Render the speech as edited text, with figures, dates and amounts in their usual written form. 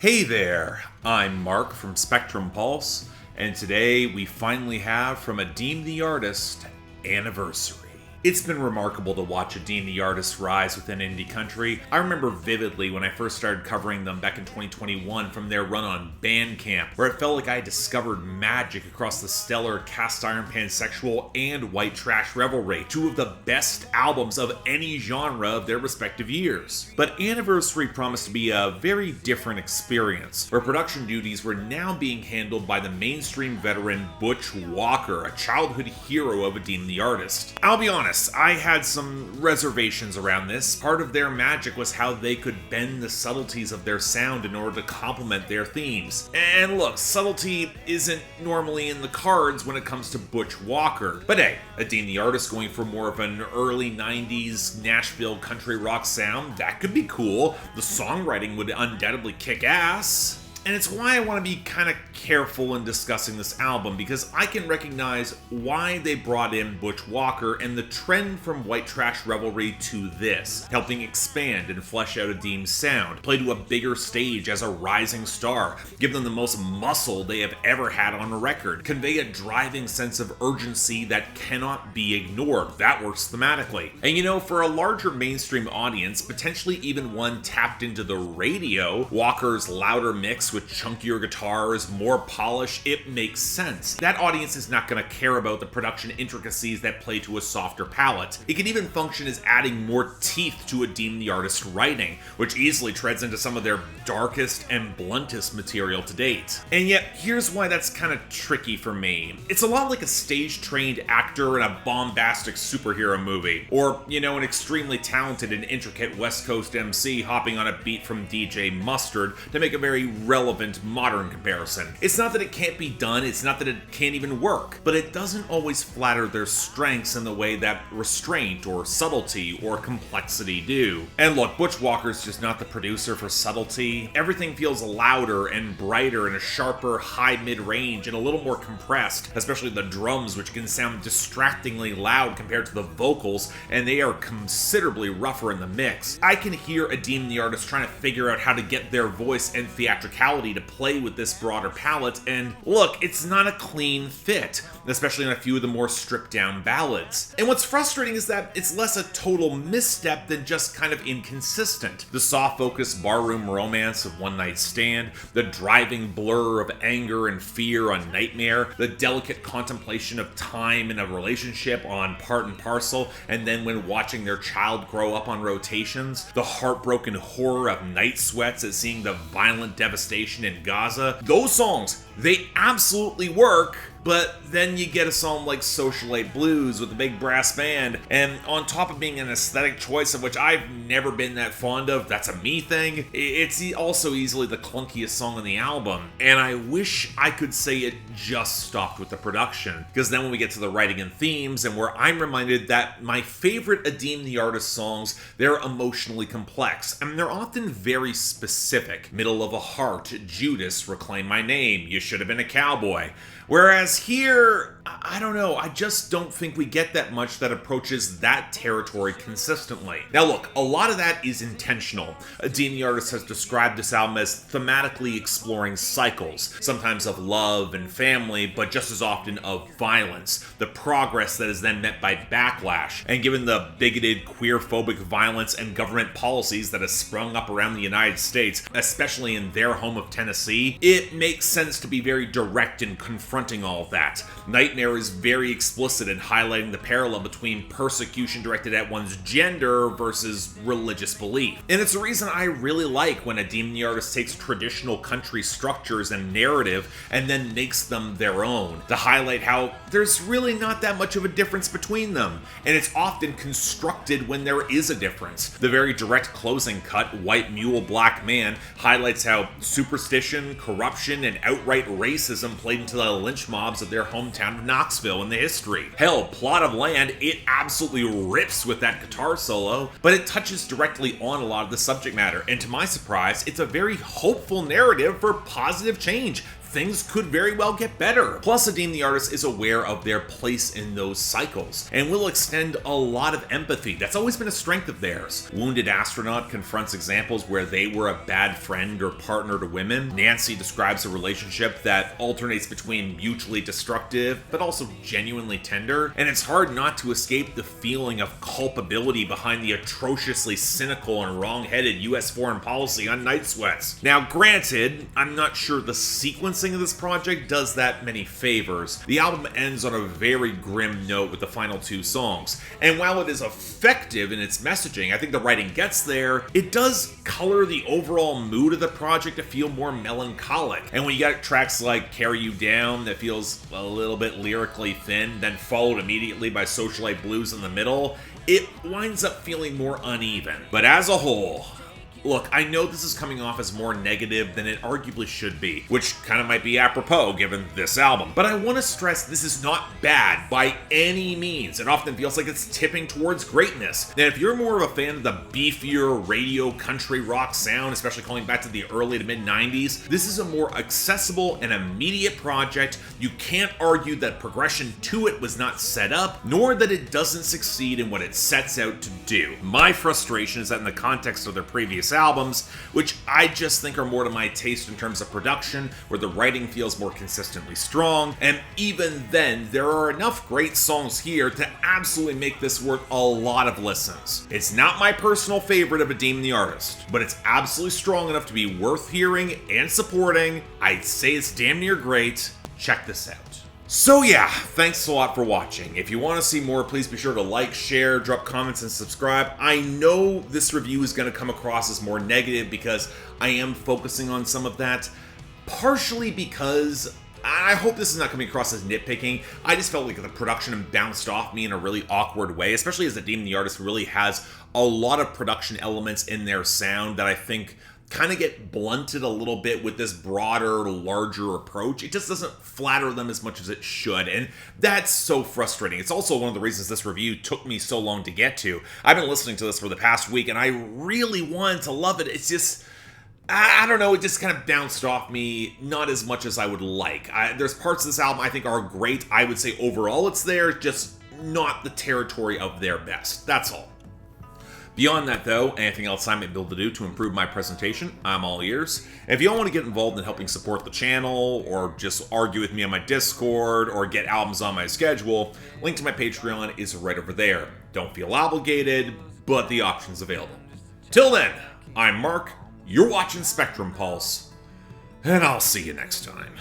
Hey there, I'm Mark from Spectrum Pulse, and today we finally have from Adeem the Artist Anniversary. It's been remarkable to watch Adeem the Artist rise within indie country. I remember vividly when I first started covering them back in 2021 from their run on Bandcamp, where it felt like I discovered magic across the stellar Cast Iron Pansexual and White Trash Revelry, two of the best albums of any genre of their respective years. But Anniversary promised to be a very different experience, where production duties were now being handled by the mainstream veteran Butch Walker, a childhood hero of Adeem the Artist. I'll be honest, I had some reservations around this. Part of their magic was how they could bend the subtleties of their sound in order to complement their themes. And look, subtlety isn't normally in the cards when it comes to Butch Walker. But hey, Adeem the Artist going for more of an early 90s Nashville country rock sound, that could be cool. The songwriting would undoubtedly kick ass. And it's why I want to be kind of careful in discussing this album, because I can recognize why they brought in Butch Walker and the trend from White Trash Revelry to this, helping expand and flesh out Adeem's sound, play to a bigger stage as a rising star, give them the most muscle they have ever had on a record, convey a driving sense of urgency that cannot be ignored. That works thematically. And you know, for a larger mainstream audience, potentially even one tapped into the radio, Walker's louder mix with chunkier guitars, more polish, it makes sense. That audience is not going to care about the production intricacies that play to a softer palate. It can even function as adding more teeth to Adeem the Artist's writing, which easily treads into some of their darkest and bluntest material to date. And yet, here's why that's kind of tricky for me. It's a lot like a stage-trained actor in a bombastic superhero movie, or, you know, an extremely talented and intricate West Coast MC hopping on a beat from DJ Mustard to make a very relevant modern comparison. It's not that it can't be done, it's not that it can't even work, but it doesn't always flatter their strengths in the way that restraint or subtlety or complexity do. And look, Butch Walker's just not the producer for subtlety. Everything feels louder and brighter and a sharper high mid-range and a little more compressed, especially the drums, which can sound distractingly loud compared to the vocals, and they are considerably rougher in the mix. I can hear Adeem the Artist trying to figure out how to get their voice and theatricality to play with this broader palette, and look, it's not a clean fit, especially on a few of the more stripped down ballads. And what's frustrating is that it's less a total misstep than just kind of inconsistent. The soft-focused barroom romance of One Night Stand, the driving blur of anger and fear on Nightmare, the delicate contemplation of time in a relationship on Part and Parcel, and then when watching their child grow up on Rotations, the heartbroken horror of Night Sweats at seeing the violent devastation in Gaza. Those songs, they absolutely work, but then you get a song like Socialite Blues with a big brass band, and on top of being an aesthetic choice of which I've never been that fond of, that's a me thing, it's also easily the clunkiest song on the album, and I wish I could say it just stopped with the production, because then when we get to the writing and themes, and where I'm reminded that my favorite Adeem the Artist songs, they're emotionally complex, and they're often very specific. Middle of a Heart, Judas, Reclaim My Name, You Should Have Been a Cowboy. Whereas here, I don't know, I just don't think we get that much that approaches that territory consistently. Now look, a lot of that is intentional. Adeem the Artist has described this album as thematically exploring cycles, sometimes of love and family, but just as often of violence, the progress that is then met by backlash, and given the bigoted, queer-phobic violence and government policies that has sprung up around the United States, especially in their home of Tennessee, it makes sense to be very direct in confronting all of that. Nightmare is very explicit in highlighting the parallel between persecution directed at one's gender versus religious belief. And it's a reason I really like when Adeem the Artist takes traditional country structures and narrative and then makes them their own, to highlight how there's really not that much of a difference between them, and it's often constructed when there is a difference. The very direct closing cut, White Mule Black Man, highlights how superstition, corruption, and outright racism played into the lynch mobs of their hometown of Knoxville in the history. Hell, Plot of Land, it absolutely rips with that guitar solo, but it touches directly on a lot of the subject matter, and to my surprise, it's a very hopeful narrative for positive change. things could very well get better. Plus, Adeem the Artist is aware of their place in those cycles and will extend a lot of empathy. That's always been a strength of theirs. Wounded Astronaut confronts examples where they were a bad friend or partner to women. Nancy describes a relationship that alternates between mutually destructive but also genuinely tender, and it's hard not to escape the feeling of culpability behind the atrociously cynical and wrong-headed US foreign policy on Night Sweats. Now granted, I'm not sure the sequencing of this project does that many favors. The album ends on a very grim note with the final two songs, and while it is effective in its messaging, I think the writing gets there, it does color the overall mood of the project to feel more melancholic. And when you got tracks like Carry You Down that feels a little bit lyrically thin, then followed immediately by Socialite Blues in the middle, it winds up feeling more uneven. But as a whole, look, I know this is coming off as more negative than it arguably should be, which kind of might be apropos given this album, but I want to stress this is not bad by any means. It often feels like it's tipping towards greatness. And if you're more of a fan of the beefier radio country rock sound, especially calling back to the early to mid-90s, this is a more accessible and immediate project. You can't argue that progression to it was not set up, nor that it doesn't succeed in what it sets out to do. My frustration is that in the context of their previous albums, which I just think are more to my taste in terms of production, where the writing feels more consistently strong, and even then, there are enough great songs here to absolutely make this worth a lot of listens. It's not my personal favorite of Adeem the Artist, but it's absolutely strong enough to be worth hearing and supporting. I'd say it's damn near great. Check this out. So yeah, thanks a lot for watching. If you want to see more, please be sure to like, share, drop comments, and subscribe. I know this review is going to come across as more negative because I am focusing on some of that, partially because I hope this is not coming across as nitpicking. I just felt like the production bounced off me in a really awkward way, especially as Adeem the Artist really has a lot of production elements in their sound that I think kind of get blunted a little bit with this broader, larger approach. It just doesn't flatter them as much as it should, and that's so frustrating. It's also one of the reasons this review took me so long to get to. I've been listening to this for the past week, and I really wanted to love it. It's just, I don't know, it just kind of bounced off me, not as much as I would like. There's parts of this album I think are great. I would say overall it's there, just not the territory of their best. That's all. Beyond that, though, anything else I might be able to do to improve my presentation, I'm all ears. If you all want to get involved in helping support the channel, or just argue with me on my Discord, or get albums on my schedule, link to my Patreon is right over there. Don't feel obligated, but the option's available. Till then, I'm Mark, you're watching Spectrum Pulse, and I'll see you next time.